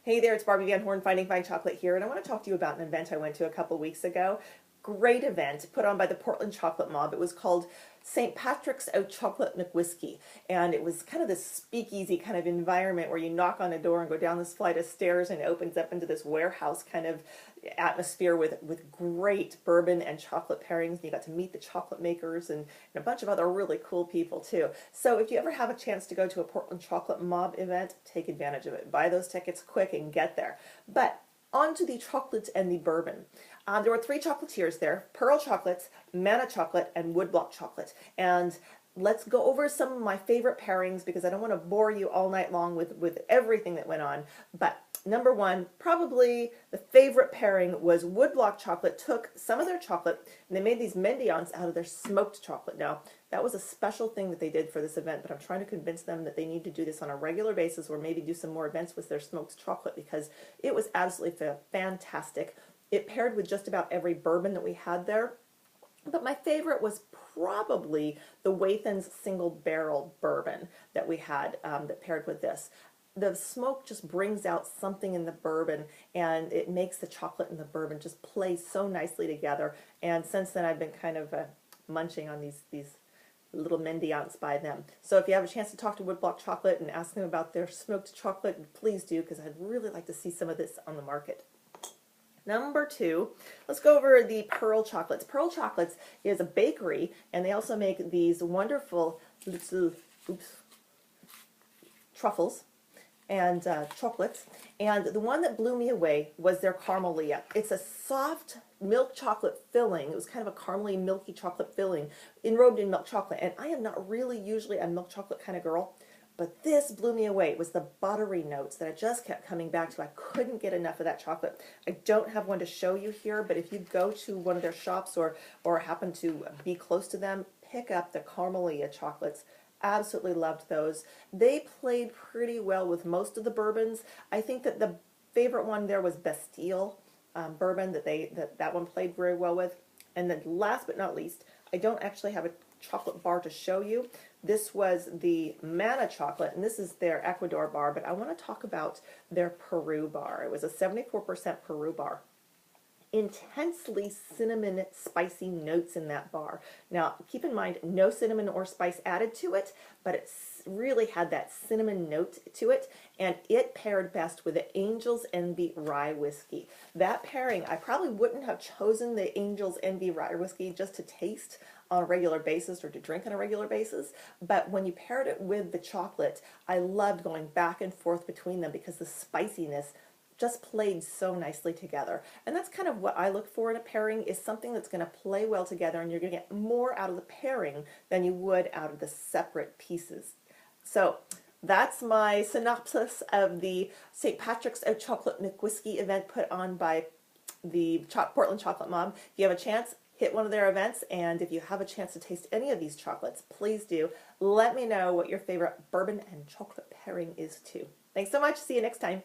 Hey there, it's Barbie Van Horn, Finding Fine Chocolate here, and I want to talk to you about an event I went to a couple weeks ago. Great event put on by the Portland Chocolate Mob. It was called St. Patrick's Out Chocolate McWhiskey, and it was kind of this speakeasy kind of environment where you knock on a door and go down this flight of stairs and it opens up into this warehouse kind of atmosphere with great bourbon and chocolate pairings. And you got to meet the chocolate makers and a bunch of other really cool people too. So if you ever have a chance to go to a Portland Chocolate Mob event, take advantage of it. Buy those tickets quick and get there. But on to the chocolates and the bourbon. There were three chocolatiers there: Pearl Chocolates, Manna Chocolate, and Woodblock Chocolate. And let's go over some of my favorite pairings because I don't want to bore you all night long with everything that went on. But number one, probably the favorite pairing was Woodblock Chocolate took some of their chocolate and they made these mendiants out of their smoked chocolate. Now, that was a special thing that they did for this event, but I'm trying to convince them that they need to do this on a regular basis or maybe do some more events with their smoked chocolate because it was absolutely fantastic. It paired with just about every bourbon that we had there. But my favorite was probably the Wathan's single barrel bourbon that we had that paired with this. The smoke just brings out something in the bourbon and it makes the chocolate and the bourbon just play so nicely together. And since then I've been kind of munching on these little mendiants by them. So if you have a chance to talk to Woodblock Chocolate and ask them about their smoked chocolate, please do, because I'd really like to see some of this on the market. Number two, let's go over the Pearl Chocolates. Pearl Chocolates is a bakery, and they also make these wonderful truffles and chocolates. And the one that blew me away was their Caramelia. It's a soft milk chocolate filling. It was kind of a caramely, milky chocolate filling enrobed in milk chocolate. And I am not really usually a milk chocolate kind of girl, but this blew me away. It was the buttery notes that I just kept coming back to. I couldn't get enough of that chocolate. I don't have one to show you here, but if you go to one of their shops or happen to be close to them, pick up the Caramelia chocolates. Absolutely loved those. They played pretty well with most of the bourbons. I think that the favorite one there was Bastille bourbon that one played very well with. And then last but not least, I don't actually have a chocolate bar to show you. This was the Manna Chocolate, and this is their Ecuador bar, but I want to talk about their Peru bar. It was a 74% Peru bar. Intensely cinnamon spicy notes in that bar. Now keep in mind, no cinnamon or spice added to it, but it really had that cinnamon note to it, and it paired best with the Angel's Envy Rye Whiskey. That pairing, I probably wouldn't have chosen the Angel's Envy Rye Whiskey just to taste on a regular basis or to drink on a regular basis, but when you paired it with the chocolate, I loved going back and forth between them because the spiciness just played so nicely together. And that's kind of what I look for in a pairing, is something that's going to play well together and you're going to get more out of the pairing than you would out of the separate pieces. So that's my synopsis of the St. Patrick's Out Chocolate McWhiskey event put on by the Portland Chocolate Mob. If you have a chance, hit one of their events, and if you have a chance to taste any of these chocolates, please do. Let me know what your favorite bourbon and chocolate pairing is too. Thanks so much. See you next time.